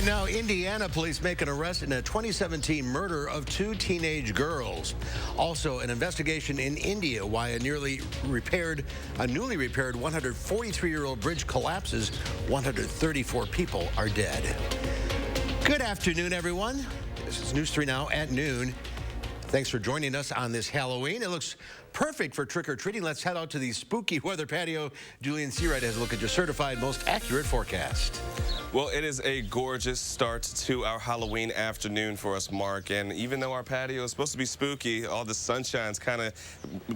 Right now, Indiana police make an arrest in a 2017 murder of two teenage girls. Also, an investigation in India why a newly repaired 143-year-old bridge collapses. 134 people are dead. Good afternoon, everyone. This is News 3 Now at noon. Thanks for joining us on this Halloween. It looks perfect for trick-or-treating. Let's head out to the spooky weather patio. Julian Seawright has a look at your certified most accurate forecast. Well, it is a gorgeous start to our Halloween afternoon for us, Mark. And even though our patio is supposed to be spooky, all the sunshine's kind of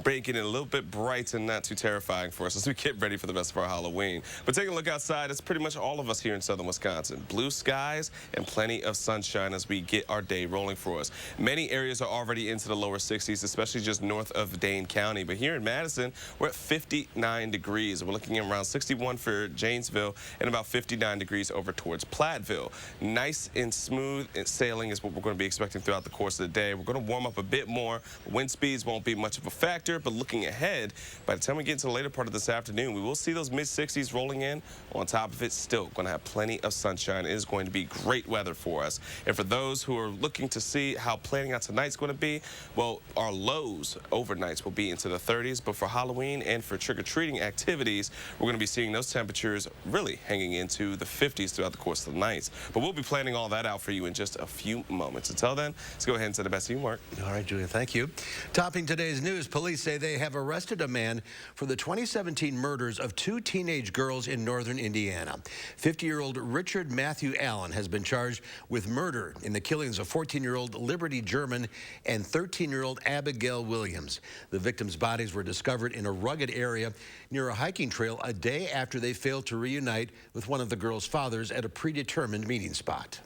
making it a little bit bright and not too terrifying for us as we get ready for the rest of our Halloween. But taking a look outside, it's pretty much all of us here in southern Wisconsin. Blue skies and plenty of sunshine as we get our day rolling for us. Many areas are already into the lower 60s, especially just north of Dane County. But here in Madison, we're at 59 degrees. We're looking at around 61 for Janesville and about 59 degrees over towards Platteville. Nice and smooth sailing is what we're going to be expecting throughout the course of the day. We're going to warm up a bit more. Wind speeds won't be much of a factor, but looking ahead, by the time we get into the later part of this afternoon, we will see those mid-60s rolling in. On top of it, still going to have plenty of sunshine. It is going to be great weather for us. And for those who are looking to see how planning out tonight's going to be, well, our lows overnights will be into the 30s, but for Halloween and for trick-or-treating activities, we're going to be seeing those temperatures really hanging into the 50s throughout the course of the nights. But we'll be planning all that out for you in just a few moments. Until then, let's go ahead and send the best to you, Mark. All right, Julian, thank you. Topping today's news, police say they have arrested a man for the 2017 murders of two teenage girls in northern Indiana. 50-year-old Richard Matthew Allen has been charged with murder in the killings of 14-year-old Liberty German and 13-year-old Abigail Williams. The victims' bodies were discovered in a rugged area near a hiking trail a day after they failed to reunite with one of the girls' fathers at a predetermined meeting spot.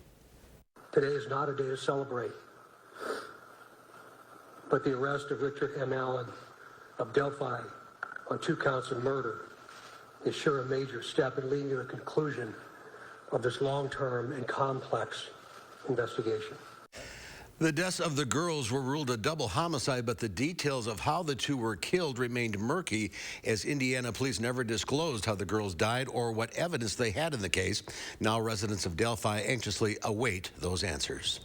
Today is not a day to celebrate, but the arrest of Richard M. Allen of Delphi on 2 counts of murder is sure a major step in leading to the conclusion of this long-term and complex investigation. The deaths of the girls were ruled a double homicide, but the details of how the two were killed remained murky, as Indiana police never disclosed how the girls died or what evidence they had in the case. Now residents of Delphi anxiously await those answers.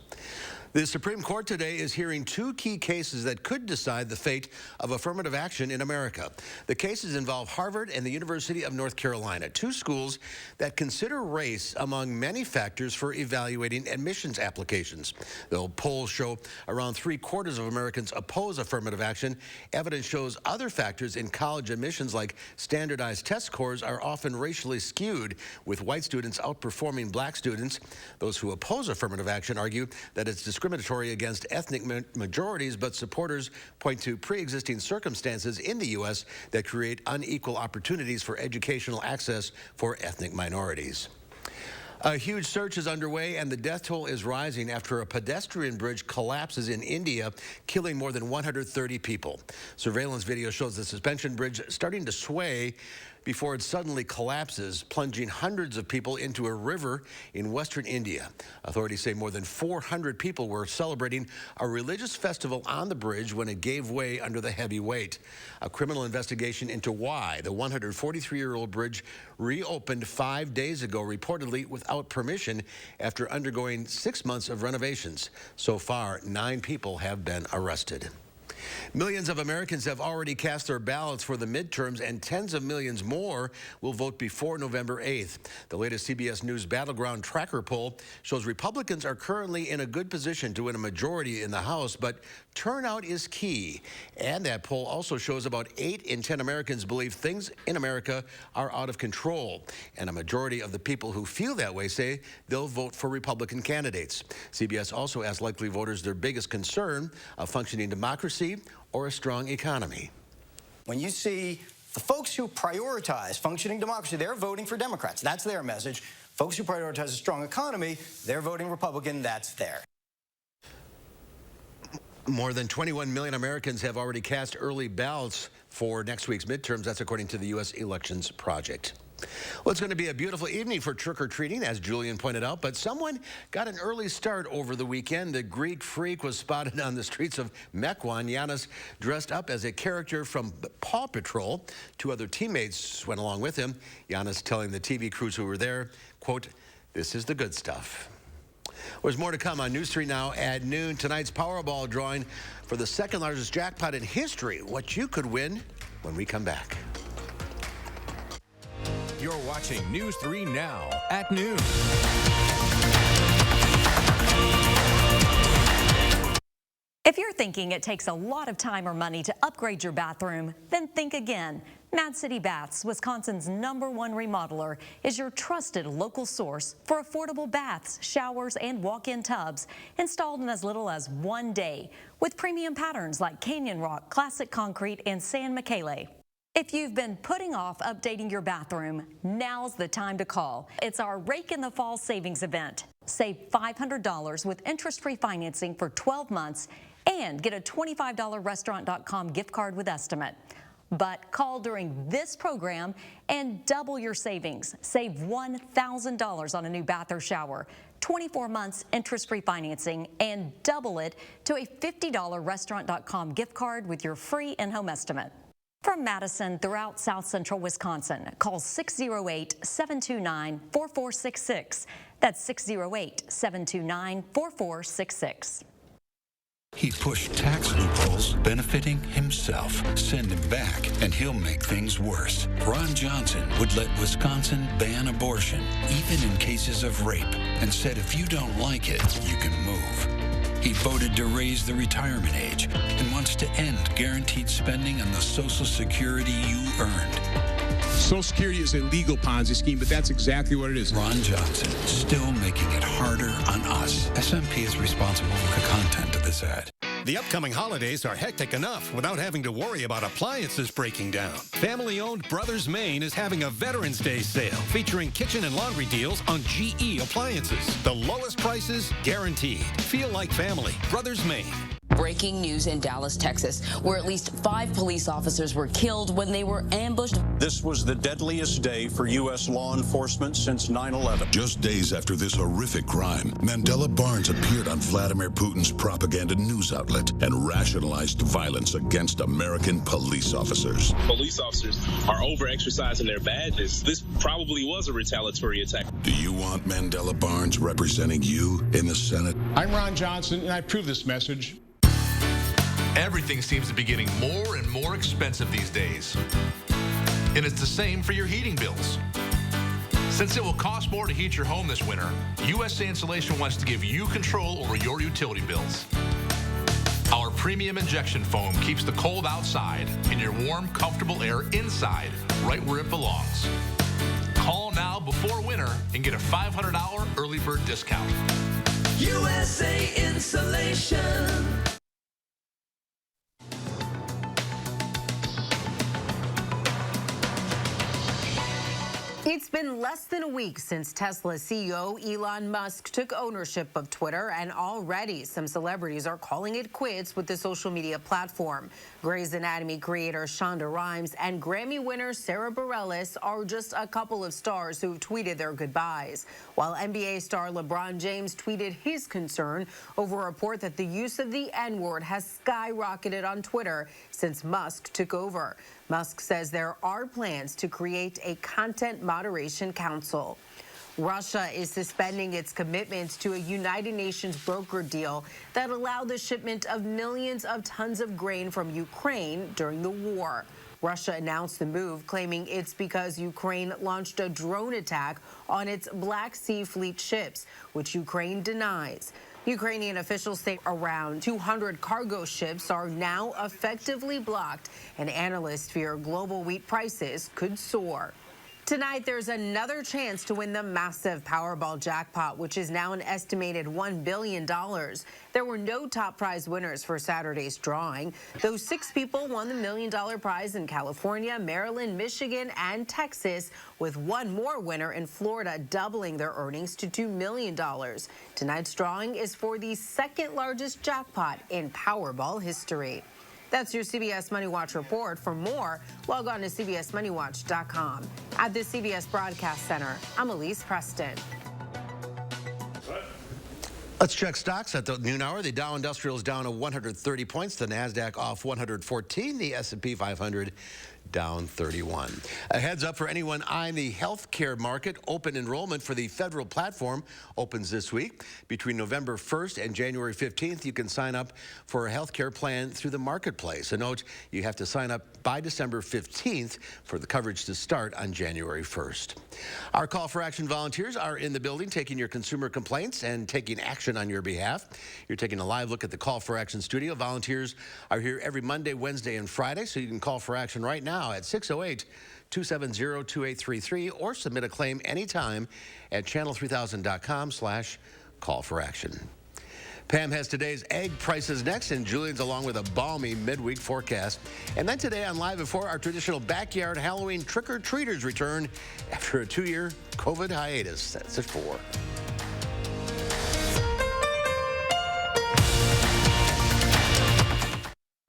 The Supreme Court today is hearing 2 key cases that could decide the fate of affirmative action in America. The cases involve Harvard and the University of North Carolina, 2 schools that consider race among many factors for evaluating admissions applications. Though polls show around 3/4 of Americans oppose affirmative action, evidence shows other factors in college admissions, like standardized test scores, are often racially skewed, with white students outperforming black students. Those who oppose affirmative action argue that it's discriminatory against ethnic majorities, but supporters point to pre-existing circumstances in the U.S. that create unequal opportunities for educational access for ethnic minorities. A huge search is underway, and the death toll is rising after a pedestrian bridge collapses in India, killing more than 130 people. Surveillance video shows the suspension bridge starting to sway before it suddenly collapses, plunging hundreds of people into a river in western India. Authorities say more than 400 people were celebrating a religious festival on the bridge when it gave way under the heavy weight. A criminal investigation into why the 143-year-old bridge reopened 5 days ago, reportedly without permission, after undergoing 6 months of renovations. So far, 9 people have been arrested. Millions of Americans have already cast their ballots for the midterms, and tens of millions more will vote before November 8th. The latest CBS News Battleground Tracker poll shows Republicans are currently in a good position to win a majority in the House, but turnout is key. And that poll also shows about 8 in 10 Americans believe things in America are out of control. And a majority of the people who feel that way say they'll vote for Republican candidates. CBS also asked likely voters their biggest concern: a functioning democracy or a strong economy. When you see the folks who prioritize functioning democracy, they're voting for Democrats. That's their message. Folks who prioritize a strong economy, they're voting Republican. That's there. More than 21 million Americans have already cast early ballots for next week's midterms. That's according to the U.S. Elections Project. Well, it's going to be a beautiful evening for trick-or-treating, as Julian pointed out, but someone got an early start over the weekend. The Greek freak was spotted on the streets of Mequon. Giannis dressed up as a character from Paw Patrol. 2 other teammates went along with him. Giannis telling the TV crews who were there, quote, "This is the good stuff." There's more to come on News 3 Now at noon. Tonight's Powerball drawing for the second largest jackpot in history. What you could win when we come back. You're watching News 3 Now at noon. If you're thinking it takes a lot of time or money to upgrade your bathroom, then think again. Mad City Baths, Wisconsin's #1 remodeler, is your trusted local source for affordable baths, showers, and walk-in tubs installed in as little as 1 day with premium patterns like Canyon Rock, Classic Concrete, and San Michele. If you've been putting off updating your bathroom, now's the time to call. It's our Rake in the Fall savings event. Save $500 with interest-free financing for 12 months and get a $25 restaurant.com gift card with estimate. But call during this program and double your savings. Save $1,000 on a new bath or shower, 24 months interest-free financing, and double it to a $50 restaurant.com gift card with your free in-home estimate. From Madison throughout South Central Wisconsin, call 608-729-4466. That's 608-729-4466. He pushed tax loopholes benefiting himself. Send him back, and he'll make things worse. Ron Johnson would let Wisconsin ban abortion, even in cases of rape, and said if you don't like it, you can move. He voted to raise the retirement age and wants to end guaranteed spending on the Social Security you earned. Social Security is a legal Ponzi scheme, but that's exactly what it is. Ron Johnson, still making it harder on us. SMP is responsible for the content of this ad. The upcoming holidays are hectic enough without having to worry about appliances breaking down. Family-owned Brothers Maine is having a Veterans Day sale featuring kitchen and laundry deals on GE appliances. The lowest prices guaranteed. Feel like family. Brothers Maine. Breaking news in Dallas, Texas, where at least 5 police officers were killed when they were ambushed. This was the deadliest day for U.S. law enforcement since 9/11. Just days after this horrific crime, Mandela Barnes appeared on Vladimir Putin's propaganda news outlet and rationalized violence against American police officers. Police officers are over-exercising their badges. This probably was a retaliatory attack. Do you want Mandela Barnes representing you in the Senate? I'm Ron Johnson, and I approve this message. Everything seems to be getting more and more expensive these days. And it's the same for your heating bills. Since it will cost more to heat your home this winter, USA Insulation wants to give you control over your utility bills. Our premium injection foam keeps the cold outside and your warm, comfortable air inside, right where it belongs. Call now before winter and get a $500 early bird discount. USA Insulation. It's been less than a week since Tesla CEO Elon Musk took ownership of Twitter, and already some celebrities are calling it quits with the social media platform. Grey's Anatomy creator Shonda Rhimes and Grammy winner Sarah Bareilles are just a couple of stars who've tweeted their goodbyes, while NBA star LeBron James tweeted his concern over a report that the use of the N-word has skyrocketed on Twitter since Musk took over. Musk says there are plans to create a content moderation council. Russia is suspending its commitments to a United Nations broker deal that allowed the shipment of millions of tons of grain from Ukraine during the war. Russia announced the move, claiming it's because Ukraine launched a drone attack on its Black Sea Fleet ships, which Ukraine denies. Ukrainian officials say around 200 cargo ships are now effectively blocked, and analysts fear global wheat prices could soar. Tonight, there's another chance to win the massive Powerball jackpot, which is now an estimated $1 billion. There were no top prize winners for Saturday's drawing, though 6 people won the $1 million prize in California, Maryland, Michigan, and Texas, with one more winner in Florida doubling their earnings to $2 million. Tonight's drawing is for the second largest jackpot in Powerball history. That's your CBS Money Watch report. For more, log on to CBSMoneyWatch.com. At the CBS Broadcast Center, I'm Elise Preston. Let's check stocks at the noon hour. The Dow Industrial is down 130 points. The NASDAQ off 114. The S&P 500 down 31. A heads up for anyone eyeing the healthcare market. Open enrollment for the federal platform opens this week. Between November 1st and January 15th, you can sign up for a healthcare plan through the marketplace. A note, you have to sign up by December 15th for the coverage to start on January 1st. Our Call for Action volunteers are in the building taking your consumer complaints and taking action on your behalf. You're taking a live look at the Call for Action studio. Volunteers are here every Monday, Wednesday, and Friday, so you can call for action right now at 608-270-2833 or submit a claim anytime at channel3000.com/call-for-action. Pam has today's egg prices next, and Julian's along with a balmy midweek forecast. And then today on Live at 4, our traditional backyard Halloween trick-or-treaters return after a 2-year COVID hiatus. That's at 4.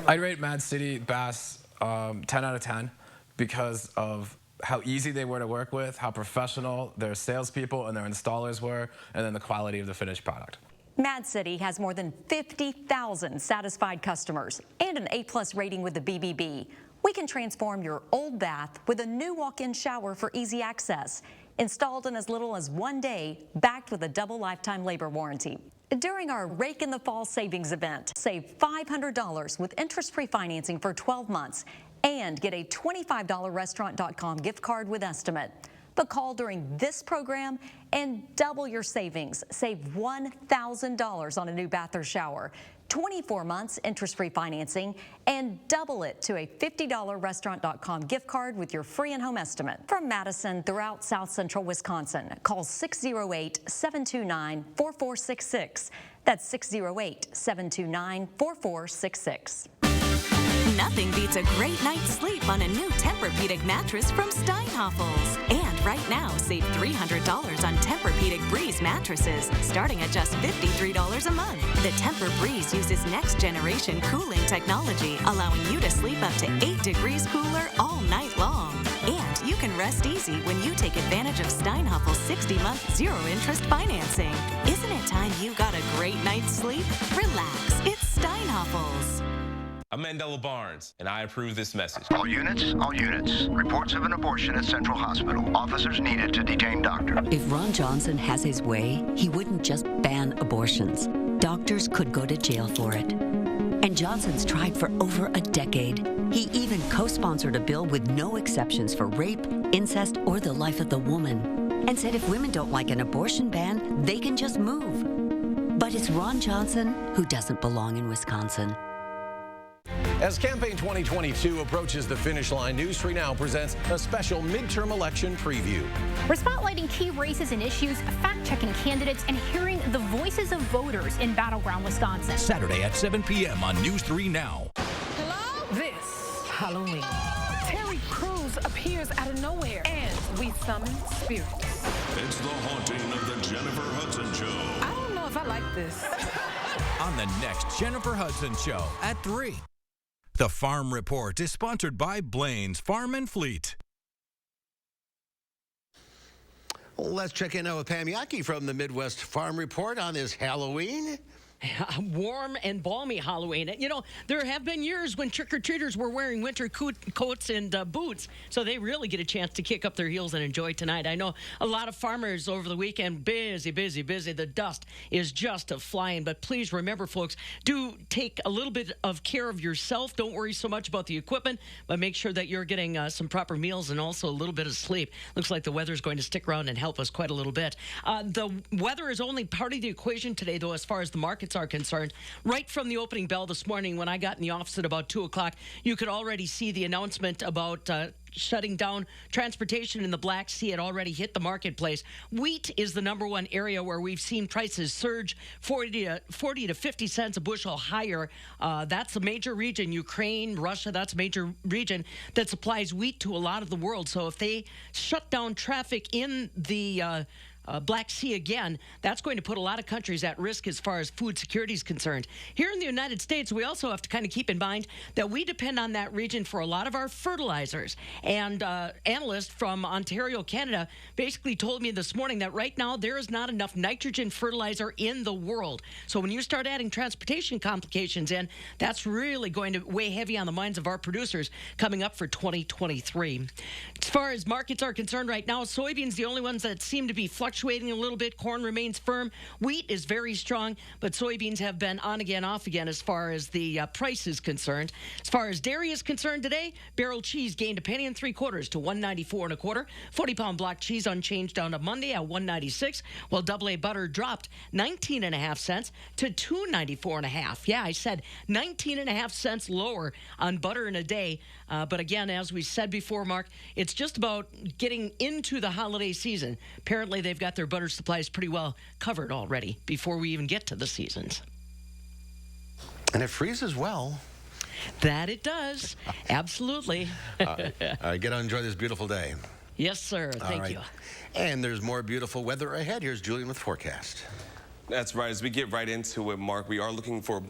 I'd rate Mad City Bass 10 out of 10 because of how easy they were to work with, how professional their salespeople and their installers were, and then the quality of the finished product. Mad City has more than 50,000 satisfied customers and an A+ rating with the BBB. We can transform your old bath with a new walk-in shower for easy access. Installed in as little as 1 day, backed with a double lifetime labor warranty. During our Rake in the Fall savings event, save $500 with interest-free financing for 12 months and get a $25 restaurant.com gift card with estimate. But call during this program and double your savings. Save $1,000 on a new bath or shower, 24 months interest-free financing, and double it to a $50 restaurant.com gift card with your free in-home estimate. From Madison throughout South Central Wisconsin, call 608-729-4466. That's 608-729-4466. Nothing beats a great night's sleep on a new Tempur-Pedic mattress from Steinhoffels. And right now, save $300 on Tempur-Pedic Breeze mattresses, starting at just $53 a month. The Tempur-Breeze uses next-generation cooling technology, allowing you to sleep up to 8 degrees cooler all night long. And you can rest easy when you take advantage of Steinhoffel's 60-month zero-interest financing. Isn't it time you got a great night's sleep? Relax, it's Steinhoffels. I'm Mandela Barnes, and I approve this message. All units. Reports of an abortion at Central Hospital. Officers needed to detain doctor. If Ron Johnson has his way, he wouldn't just ban abortions. Doctors could go to jail for it. And Johnson's tried for over a decade. He even co-sponsored a bill with no exceptions for rape, incest, or the life of the woman. And said if women don't like an abortion ban, they can just move. But it's Ron Johnson who doesn't belong in Wisconsin. As Campaign 2022 approaches the finish line, News 3 Now presents a special midterm election preview. We're spotlighting key races and issues, fact-checking candidates, and hearing the voices of voters in battleground Wisconsin. Saturday at 7 p.m. on News 3 Now. Hello? This Halloween, Terry Crews appears out of nowhere, and we summon spirits. It's the haunting of the Jennifer Hudson Show. I don't know if I like this. On the next Jennifer Hudson Show at 3. The Farm Report is sponsored by Blaine's Farm and Fleet. Let's check in now with Pam Yaki from the Midwest Farm Report on this Halloween. Warm and balmy Halloween. You know, there have been years when trick-or-treaters were wearing winter coats and boots, so they really get a chance to kick up their heels and enjoy tonight. I know a lot of farmers over the weekend, busy. The dust is just flying, but please remember, folks, do take a little bit of care of yourself. Don't worry so much about the equipment, but make sure that you're getting some proper meals and also a little bit of sleep. Looks like the weather's going to stick around and help us quite a little bit. The weather is only part of the equation today, though, as far as the markets are concerned. Right from the opening bell this morning, when I got in the office at about 2 o'clock, you could already see the announcement about shutting down transportation in the Black Sea had already hit the marketplace. Wheat is the #1 area where we've seen prices surge 40 to 50 cents a bushel higher. That's a major region. Ukraine, Russia, that's a major region that supplies wheat to a lot of the world. So if they shut down traffic in the Black Sea again, that's going to put a lot of countries at risk as far as food security is concerned. Here in the United States, we also have to kind of keep in mind that we depend on that region for a lot of our fertilizers. And analysts from Ontario, Canada, basically told me this morning that right now there is not enough nitrogen fertilizer in the world. So when you start adding transportation complications in, that's really going to weigh heavy on the minds of our producers coming up for 2023. As far as markets are concerned right now, soybeans the only ones that seem to be fluctuating a little bit. Corn remains firm. Wheat is very strong, but soybeans have been on again, off again as far as the price is concerned. As far as dairy is concerned today, barrel cheese gained $1 3/4 to $1.94 1/4. 40-pound block cheese unchanged down to Monday at $1.96, while AA butter dropped 19.5 cents to $2.94.5. Yeah, I said 19.5 cents lower on butter in a day. But again, as we said before, Mark, it's just about getting into the holiday season. Apparently, they've got their butter supplies pretty well covered already before we even get to the seasons. And it freezes well. That it does. Absolutely. All right, get on, enjoy this beautiful day. Yes, sir. Thank you. And there's more beautiful weather ahead. Here's Julian with forecast. That's right. As we get right into it, Mark, we are looking for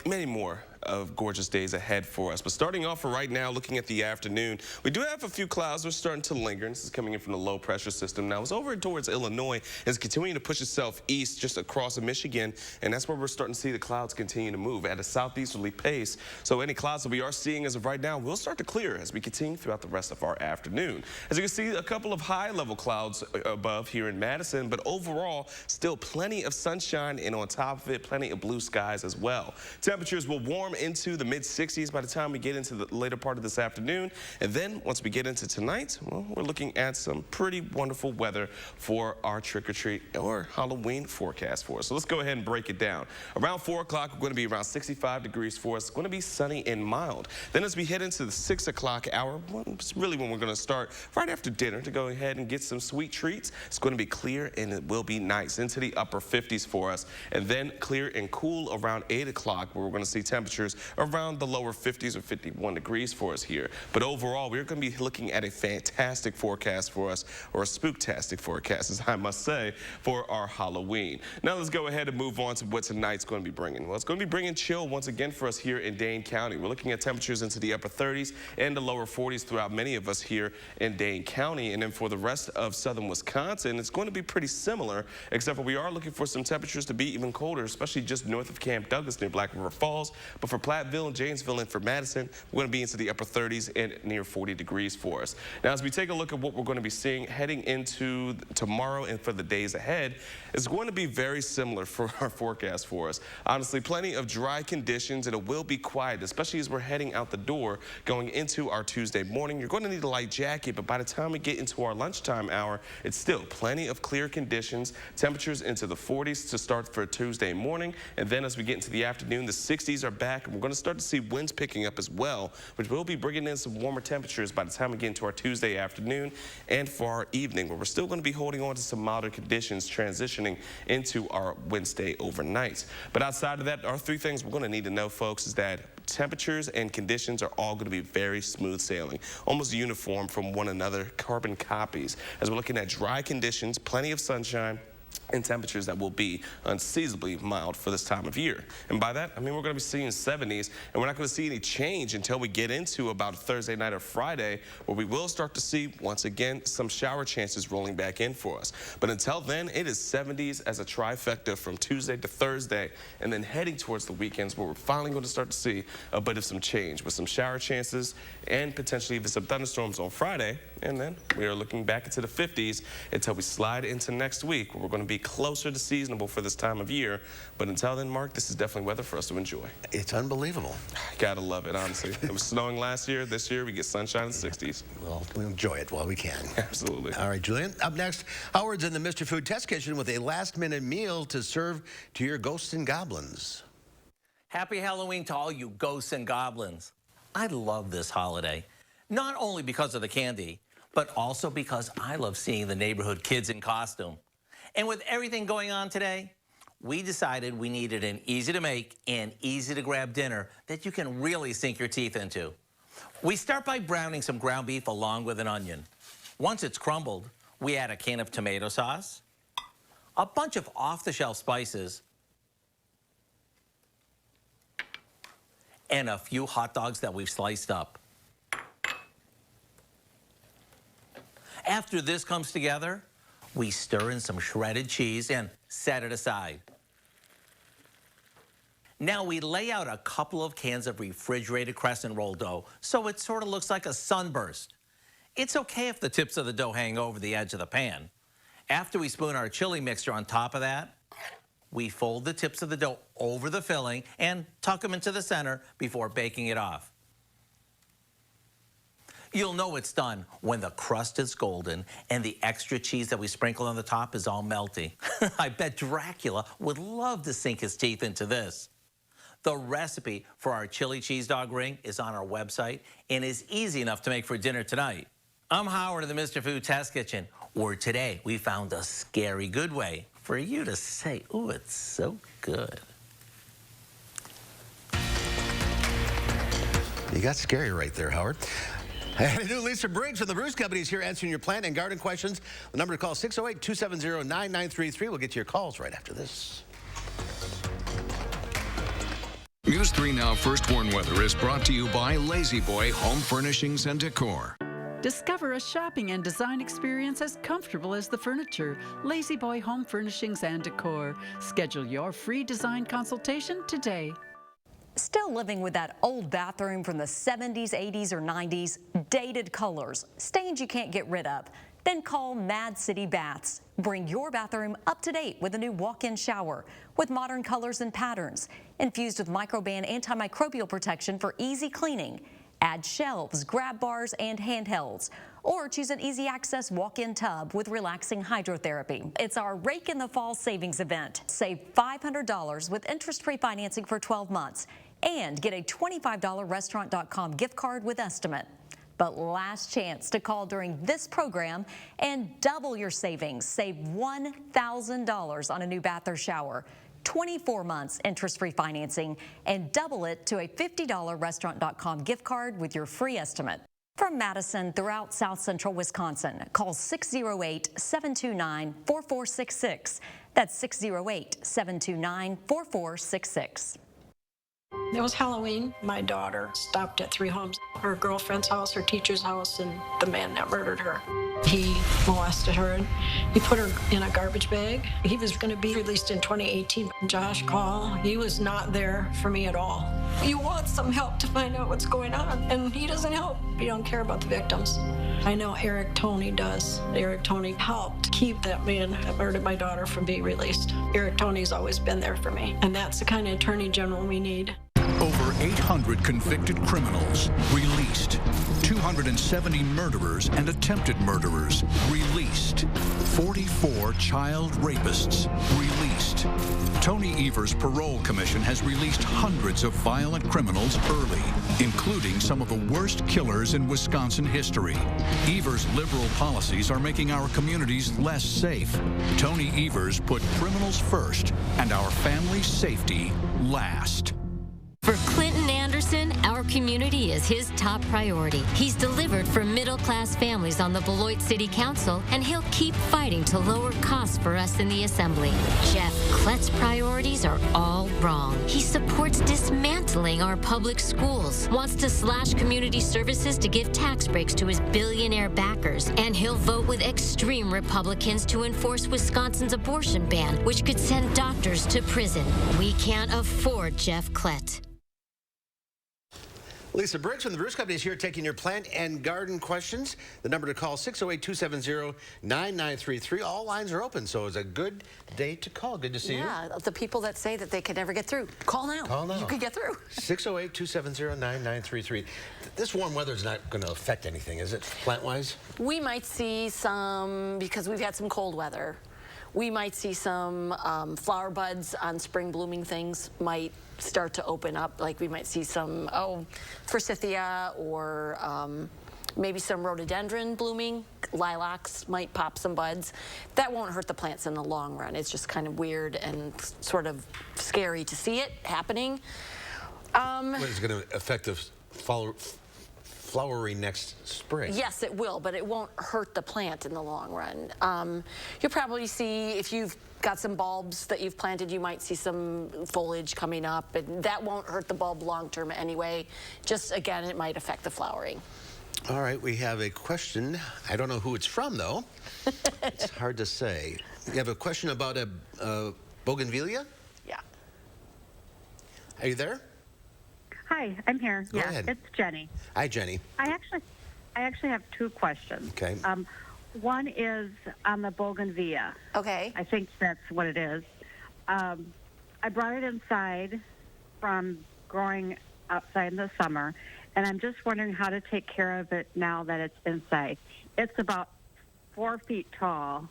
many more of gorgeous days ahead for us. But starting off for right now, looking at the afternoon, we do have a few clouds that are starting to linger. This is coming in from the low pressure system. Now, it's over towards Illinois. It's continuing to push itself east just across Michigan, and that's where we're starting to see the clouds continue to move at a southeasterly pace. So any clouds that we are seeing as of right now will start to clear as we continue throughout the rest of our afternoon. As you can see, a couple of high-level clouds above here in Madison, but overall, still plenty of sunshine, and on top of it, plenty of blue skies as well. Temperatures will warm into the mid-60s by the time we get into the later part of this afternoon. And then once we get into tonight, well, we're looking at some pretty wonderful weather for our trick-or-treat or Halloween forecast for us. So let's go ahead and break it down. Around 4 o'clock, we're going to be around 65 degrees for us. It's going to be sunny and mild. Then as we head into the 6 o'clock hour, well, it's really when we're going to start right after dinner to go ahead and get some sweet treats. It's going to be clear and it will be nice into the upper 50s for us. And then clear and cool around 8 o'clock, where we're going to see temperatures around the lower 50s or 51 degrees for us here. But overall, we're going to be looking at a fantastic forecast for us, or a spooktastic forecast, as I must say, for our Halloween. Now let's go ahead and move on to what tonight's going to be bringing. Well, it's going to be bringing chill once again for us here in Dane County. We're looking at temperatures into the upper 30s and the lower 40s throughout many of us here in Dane County. And then for the rest of southern Wisconsin, it's going to be pretty similar, except for we are looking for some temperatures to be even colder, especially just north of Camp Douglas near Black River Falls. But for Platteville and Janesville and for Madison, we're going to be into the upper 30s and near 40 degrees for us. Now, as we take a look at what we're going to be seeing heading into tomorrow and for the days ahead, it's going to be very similar for our forecast for us. Honestly, plenty of dry conditions, and it will be quiet, especially as we're heading out the door going into our Tuesday morning. You're going to need a light jacket, but by the time we get into our lunchtime hour, it's still plenty of clear conditions. Temperatures into the 40s to start for Tuesday morning, and then as we get into the afternoon, the 60s are back, and we're going to start to see winds picking up as well, which will be bringing in some warmer temperatures by the time we get into our Tuesday afternoon and for our evening, where we're still going to be holding on to some milder conditions transitioning into our Wednesday overnight. But outside of that, our three things we're going to need to know, folks, is that temperatures and conditions are all going to be very smooth sailing, almost uniform from one another, carbon copies, as we're looking at dry conditions, plenty of sunshine, and temperatures that will be unseasonably mild for this time of year. And by that, I mean we're going to be seeing 70s, and we're not going to see any change until we get into about Thursday night or Friday, where we will start to see, once again, some shower chances rolling back in for us. But until then, it is 70s as a trifecta from Tuesday to Thursday, and then heading towards the weekends, where we're finally going to start to see a bit of some change with some shower chances and potentially even some thunderstorms on Friday. And then we are looking back into the 50s until we slide into next week, where we're going to be closer to seasonable for this time of year. But until then, Mark, this is definitely weather for us to enjoy. It's unbelievable. Gotta love it, honestly. It was snowing last year. This year, we get sunshine in the 60s. Well, we'll enjoy it while we can. Absolutely. All right, Julian. Up next, Howard's in the Mr. Food Test Kitchen with a last-minute meal to serve to your ghosts and goblins. Happy Halloween to all you ghosts and goblins. I love this holiday, not only because of the candy, but also because I love seeing the neighborhood kids in costume. And with everything going on today, we decided we needed an easy-to-make and easy-to-grab dinner that you can really sink your teeth into. We start by browning some ground beef along with an onion. Once it's crumbled, we add a can of tomato sauce, a bunch of off-the-shelf spices, and a few hot dogs that we've sliced up. After this comes together, we stir in some shredded cheese and set it aside. Now we lay out a couple of cans of refrigerated crescent roll dough so it sort of looks like a sunburst. It's okay if the tips of the dough hang over the edge of the pan. After we spoon our chili mixture on top of that, we fold the tips of the dough over the filling and tuck them into the center before baking it off. You'll know it's done when the crust is golden and the extra cheese that we sprinkle on the top is all melty. I bet Dracula would love to sink his teeth into this. The recipe for our chili cheese dog ring is on our website and is easy enough to make for dinner tonight. I'm Howard of the Mr. Food Test Kitchen, where today we found a scary good way for you to say, ooh, it's so good. You got scary right there, Howard. And a new Lisa Briggs from the Bruce Company is here answering your plant and garden questions. The number to call, 608-270-9933. We'll get to your calls right after this. News 3 Now First Warn Weather is brought to you by Lazy Boy Home Furnishings and Decor. Discover a shopping and design experience as comfortable as the furniture. Lazy Boy Home Furnishings and Decor. Schedule your free design consultation today. Still living with that old bathroom from the 70s, 80s, or 90s? Dated colors, stains you can't get rid of? Then call Mad City Baths. Bring your bathroom up to date with a new walk-in shower with modern colors and patterns, infused with microban antimicrobial protection for easy cleaning. Add shelves, grab bars, and handhelds. Or choose an easy access walk-in tub with relaxing hydrotherapy. It's our Rake in the Fall savings event. Save $500 with interest-free financing for 12 months and get a $25 restaurant.com gift card with estimate. But last chance to call during this program and double your savings. Save $1,000 on a new bath or shower. 24 months interest-free financing, and double it to a $50 restaurant.com gift card with your free estimate. From Madison throughout South Central Wisconsin, call 608-729-4466. That's 608-729-4466. It was Halloween. My daughter stopped at 3 homes, her girlfriend's house, her teacher's house, and the man that murdered her. He molested her and he put her in a garbage bag. He was going to be released in 2018. Josh called. He was not there for me at all. You want some help to find out what's going on, and he doesn't help. He don't care about the victims. I know Eric Toney does. Eric Toney helped keep that man that murdered my daughter from being released. Eric Toney's always been there for me, and that's the kind of attorney general we need. Over 800 convicted criminals released. 270 murderers and attempted murderers released. 44 child rapists released. Tony Evers' parole commission has released hundreds of violent criminals early, including some of the worst killers in Wisconsin history. Evers' liberal policies are making our communities less safe. Tony Evers put criminals first and our family's safety last. For Clinton Anderson, our community is his top priority. He's delivered for middle-class families on the Beloit City Council, and he'll keep fighting to lower costs for us in the Assembly. Jeff Klett's priorities are all wrong. He supports dismantling our public schools, wants to slash community services to give tax breaks to his billionaire backers, and he'll vote with extreme Republicans to enforce Wisconsin's abortion ban, which could send doctors to prison. We can't afford Jeff Klett. Lisa Briggs from the Bruce Company is here taking your plant and garden questions. The number to call, 608-270-9933. All lines are open, so it's a good day to call. Good to see you. Yeah, the people that say that they could never get through, call now. Call now. You could get through. 608-270-9933. This warm weather is not going to affect anything, is it, plant-wise? We might see some, because we've had some cold weather, we might see some flower buds on spring blooming things might start to open up. Like we might see some, forsythia or maybe some rhododendron blooming. Lilacs might pop some buds. That won't hurt the plants in the long run. It's just kind of weird and sort of scary to see it happening. It's going to affect the flowering next spring. Yes, it will, but it won't hurt the plant in the long run. You'll probably see, if you've got some bulbs that you've planted, you might see some foliage coming up, and that won't hurt the bulb long term anyway. Just again, it might affect the flowering. All right, we have a question. I don't know who it's from, though. It's hard to say. You have a question about a bougainvillea? Yeah. Are you there? Hi, I'm here. Go yeah, ahead. It's Jenny. Hi, Jenny. I actually have two questions. Okay. One is on the bougainvillea. Okay. I think that's what it is. I brought it inside from growing outside in the summer, and I'm just wondering how to take care of it now that it's inside. It's about 4 feet tall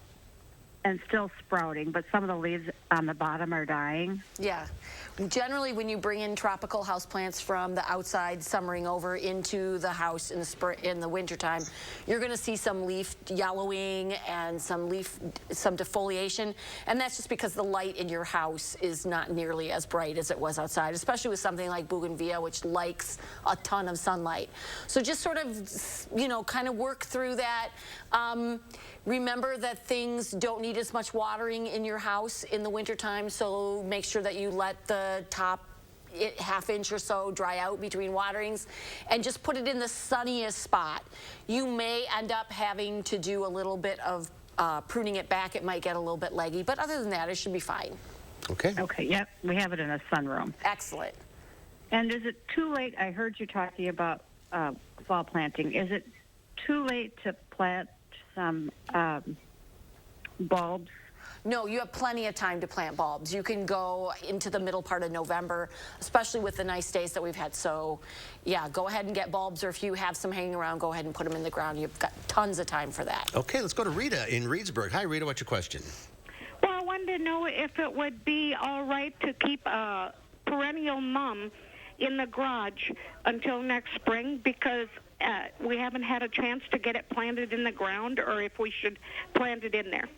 and still sprouting, but some of the leaves on the bottom are dying. Yeah. Generally, when you bring in tropical houseplants from the outside summering over into the house in the spring, in the wintertime, you're going to see some leaf yellowing and some defoliation, and that's just because the light in your house is not nearly as bright as it was outside, especially with something like bougainvillea, which likes a ton of sunlight. So just sort of, you know, kind of work through that. Remember that things don't need as much watering in your house in the wintertime, so make sure that you let the top half-inch or so dry out between waterings, and just put it in the sunniest spot. You may end up having to do a little bit of pruning it back. It might get a little bit leggy, but other than that, it should be fine. Okay. Okay, yep. We have it in a sunroom. Excellent. And is it too late? I heard you talking about fall planting. Is it too late to plant some bulbs? No, you have plenty of time to plant bulbs. You can go into the middle part of November, especially with the nice days that we've had. So, yeah, go ahead and get bulbs, or if you have some hanging around, go ahead and put them in the ground. You've got tons of time for that. Okay, let's go to Rita in Reedsburg. Hi, Rita, what's your question? Well, I wanted to know if it would be all right to keep a perennial mum in the garage until next spring, because we haven't had a chance to get it planted in the ground, or if we should plant it in there.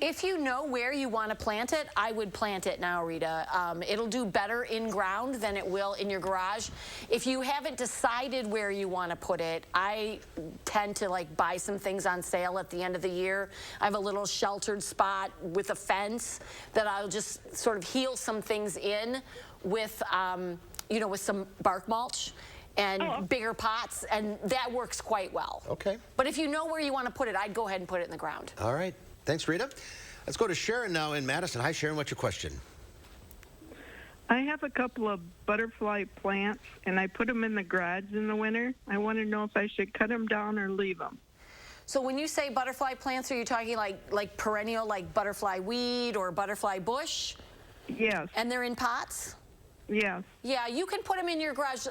If you know where you want to plant it, I would plant it now, Rita. It'll do better in ground than it will in your garage. If you haven't decided where you want to put it, I tend to like buy some things on sale at the end of the year. I have a little sheltered spot with a fence that I'll just sort of heel some things in with, you know, with some bark mulch and bigger pots, and that works quite well. Okay. But if you know where you want to put it, I'd go ahead and put it in the ground. All right. Thanks, Rita. Let's go to Sharon now in Madison. Hi, Sharon. What's your question? I have a couple of butterfly plants, and I put them in the garage in the winter. I want to know if I should cut them down or leave them. So when you say butterfly plants, are you talking like perennial, like butterfly weed or butterfly bush? Yes. And they're in pots? Yes. Yeah, you can put them in your garage.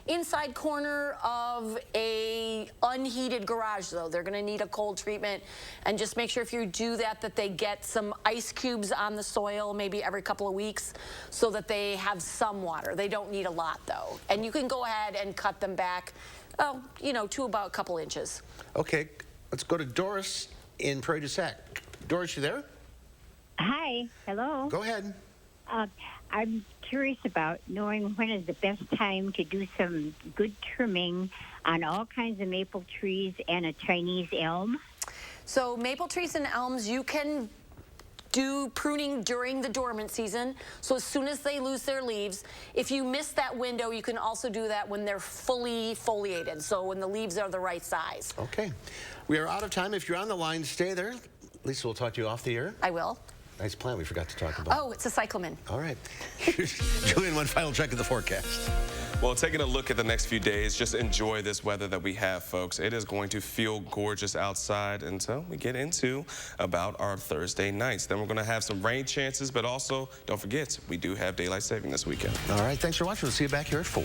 Inside corner of a unheated garage, though. They're going to need a cold treatment. And just make sure if you do that, that they get some ice cubes on the soil maybe every couple of weeks so that they have some water. They don't need a lot, though. And you can go ahead and cut them back, oh, you know, to about a couple inches. Okay, let's go to Doris in Prairie du Sac. Doris, you there? Hi. Hello. Go ahead. I'm curious about knowing when is the best time to do some good trimming on all kinds of maple trees and a Chinese elm. So maple trees and elms, you can do pruning during the dormant season. So as soon as they lose their leaves, if you miss that window, you can also do that when they're fully foliated. So when the leaves are the right size. Okay. We are out of time. If you're on the line, stay there. Lisa will talk to you off the air. I will. Nice plant we forgot to talk about. Oh, it's a cyclamen. All right. Julian, one final check of the forecast. Well, taking a look at the next few days, just enjoy this weather that we have, folks. It is going to feel gorgeous outside until we get into about our Thursday nights. Then we're going to have some rain chances, but also, don't forget, we do have daylight saving this weekend. All right. Thanks for watching. We'll see you back here at 4.